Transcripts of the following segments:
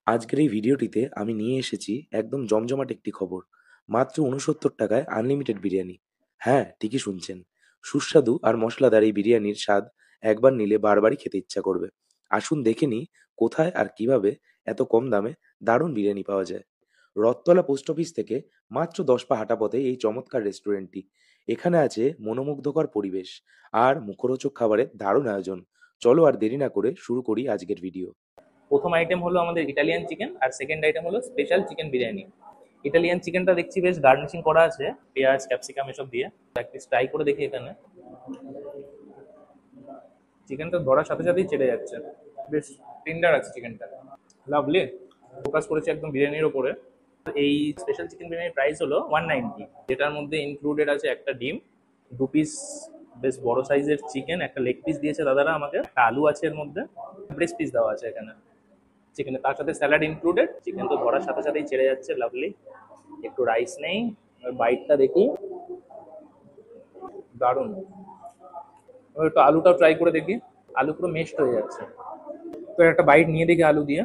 আজকের এই ভিডিওটিতে আমি নিয়ে এসেছি একদম জমজমাট একটি খবর। মাত্র ৬৯ টাকায় আনলিমিটেড বিরিয়ানি। হ্যাঁ, ঠিকই শুনছেন। সুস্বাদু আর মশলাদার এই বিরিয়ানির স্বাদ একবার নিলে বারবারই খেতে ইচ্ছা করবে। আসুন দেখে নিই কোথায় আর কিভাবে এত কম দামে দারুণ বিরিয়ানি পাওয়া যায়। রথতলা পোস্ট অফিস থেকে মাত্র ১০ পা হাঁটা পথে এই চমৎকার রেস্টুরেন্টটি। এখানে আছে মনোমুগ্ধকর পরিবেশ আর মুখরোচক খাবারের দারুণ আয়োজন। চলো আর দেরি না করে শুরু করি আজকের ভিডিও। প্রথম আইটেম হলো আমাদের ইটালিয়ান চিকেন, আর সেকেন্ড আইটেম হলো স্পেশাল চিকেন বিরিয়ানি। ইটালিয়ান চিকেনটা দেখছি বেশ গার্নিশিং করা আছে পেঁয়াজ ক্যাপসিকাম এসব দিয়ে। এক পিস ট্রাই করে দেখি। এখানে চিকেনটা ধরার সাথে সাথেই চেড়ে যাচ্ছে, বেশ টেন্ডার আছে চিকেনটা, লাভলি। ফোকাস করেছে একদম বিরিয়ানির ওপরে। এই স্পেশাল চিকেন বিরিয়ানির প্রাইস হলো 190, যেটার মধ্যে ইনক্লুডেড আছে একটা ডিম, 2 পিস বেশ বড় সাইজের চিকেন, একটা লেগ পিস দিয়েছে দাদারা আমাকে, একটা আলু আছে এর মধ্যে, ব্রেস্ট পিস দেওয়া আছে এখানে চিকেনে, তার সাথে স্যালাড ইনক্লুডেড। চিকেন তো ধরার সাথে সাথেই ছেড়ে যাচ্ছে, লাভলি। একটু রাইস নেই, বাইটটা দেখি, দারুণ। এবার একটু আলুটাও ট্রাই করে দেখি। আলু পুরো মেশড হয়ে যাচ্ছে, তো একটা বাইট নিয়ে দেখি আলু দিয়ে।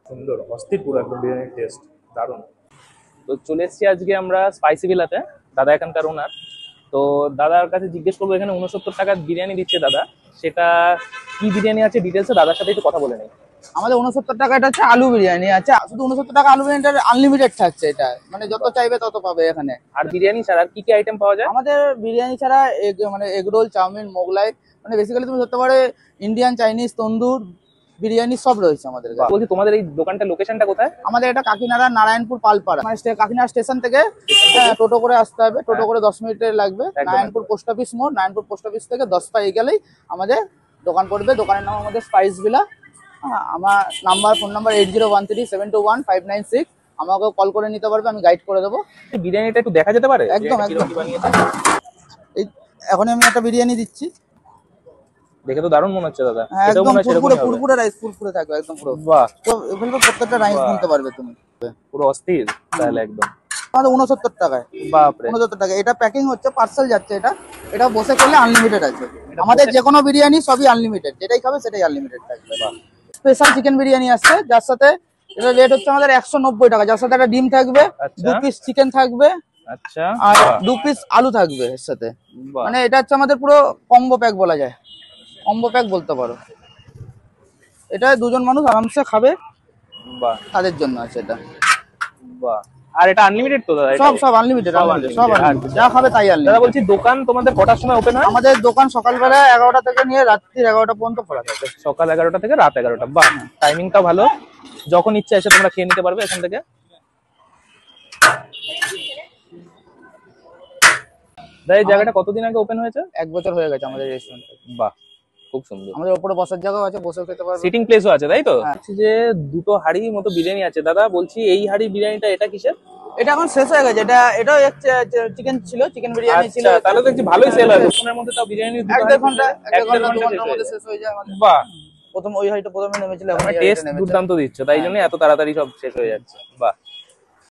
সুন্দর, অস্থির পুরো একদম বিরিয়ানির টেস্ট, দারুণ। তো চলে এসেছি আজকে আমরা স্পাইসি ভিলাতে, দাদা এখানকার ওনার। তো দাদার কাছে জিজ্ঞেস করবো, এখানে 69 টাকার বিরিয়ানি দিচ্ছে দাদা, সেটা কি বিরিয়ানি আছে ডিটেলসে দাদার সাথে একটু কথা বলে নেই। আমাদের 69 টাকা এটা হচ্ছে আলু বিরিয়ানি আছে। শুধু 69 টাকা আলু বিরিয়ানিটা আনলিমিটেড থাকছে। এটা মানে যত চাইবে তত পাবে এখানে। আর বিরিয়ানি ছাড়া আর কি কি আইটেম পাওয়া যায়? আমাদের বিরিয়ানি ছাড়া মানে এগ রোল, চাউমিন, মোগলাই, মানে বেসিক্যালি তুমি ধরতে পারো ইন্ডিয়ান, চাইনিজ, তন্দুর বিরিয়ানি সব রয়েছে আমাদের কাছে। বলছি তোমাদের এই দোকানটা লোকেশনটা কোথায়? আমাদের এটা কাকিনাড়া নারায়ণপুর পালপাড়া, মানে কাকিনাড়া স্টেশন থেকে টোটো করে আসতে হবে। টোটো করে 10 মিনিটের লাগবে। নারায়ণপুর পোস্ট অফিস মোড়, নারায়ণপুর পোস্ট অফিস থেকে 10 পা এগেলেই আমাদের দোকান পড়বে। দোকানের নাম আমাদের স্পাইস ভিলা। আমার ফোন নাম্বার 8013721596। আমাকে কল করে নিতে পারবে, আমি গাইড করে দেবো। বিরিয়ানিটা একটু দেখা যেতে পারে? একদম একদম। এই এখন আমি একটা বিরিয়ানি দিচ্ছি, দেখে তো দারুণ মনে হচ্ছে দাদা। হ্যাঁ এটাও একদম মনে হচ্ছে পুরো এরকমই হবে। পুরো রাইস পুরো থাকবে একদম পুরো। বাহ, তো এগুলো প্রত্যেকটা রাইস বাহ। কিনতে পারবে তুমি। পুরো অস্থির তাহলে একদম। আমাদের 69 টাকায়। বাপরে, 69 টাকা। এটা প্যাকিং হচ্ছে, পার্সেল যাচ্ছে। এটা বসে করলে আনলিমিটেড আছে। এটা আমাদের বসে- যে কোনো বিরিয়ানি সবই আনলিমিটেড, যেটাই খাবে সেটাই আনলিমিটেড থাকবে। স্পেশাল চিকেন বিরিয়ানি আসছে, যার সাথে এটা রেট হচ্ছে আমাদের 190 টাকা, যার সাথে একটা ডিম থাকবে, আচ্ছা 2 পিস চিকেন থাকবে, আচ্ছা। আর বাহ, 2 পিস আলু থাকবে এর সাথে। বাহ, মানে এটা হচ্ছে আমাদের পুরো কম্বো প্যাক বলা যায়, কম্বো প্যাক বলতে পারো। এটা দুজন মানুষ আরামসে খাবে, বাহ, তাদের জন্য আছে এটা। বাহ। আর এটা আনলিমিটেড তো দাদা? সব আনলিমিটেড, সব সব unlimited। আনলিমিটেড, যা খাবে তাই দাদা আনলিমিটেড। বলছি, দোকান তোমাদের কটার সময় ওপেন হয়? আমাদের দোকান সকালবেলা 11টা থেকে নিয়ে রাত্রির 11টা পর্যন্ত খোলা থাকে। সকাল 11টা থেকে রাত 11টা। বাহ, টাইমিংটা ভালো। যখন ইচ্ছা এসে তোমরা খেয়ে নিতে পারবে এখান থেকে। দাদা এই জায়গাটা কতদিন আগে ওপেন হয়েছে? 1 বছর হয়ে গেছে আমাদের রেস্টুরেন্ট। বাহ, খুব সুন্দর। আমাদের উপরে বসার জায়গাও আছে, বসেও খেতে পারবে। সিটিং প্লেসও আছে তাই তো? হ্যাঁ। বলছি যে দুটো হাঁড়ির মতো বিরিয়ানি আছে দাদা, বলছি এই হাঁড়ি বিরিয়ানিটা এটা কিসের? এটা এখন শেষ হয়ে গেছে। এটাও চিকেন ছিল, চিকেন বিরিয়ানি ছিল। আচ্ছা, তাহলে দেখছি ভালোই সেল হয়। ফোনের মধ্যে তাও বিরিয়ানি 1-1.5 ঘন্টা, 1 ঘন্টা ঘন্টার মধ্যে শেষ হয়ে যায় আমাদের। বাহ, প্রথম ওই হাইটে প্রথমে নেমেছিল, এখন এই টেস্ট হাইটে নেমেছে। দুর্দান্ত দিচ্ছে, তাই জন্য এত তাড়াতাড়ি সব শেষ হয়ে যাচ্ছে। বাহ,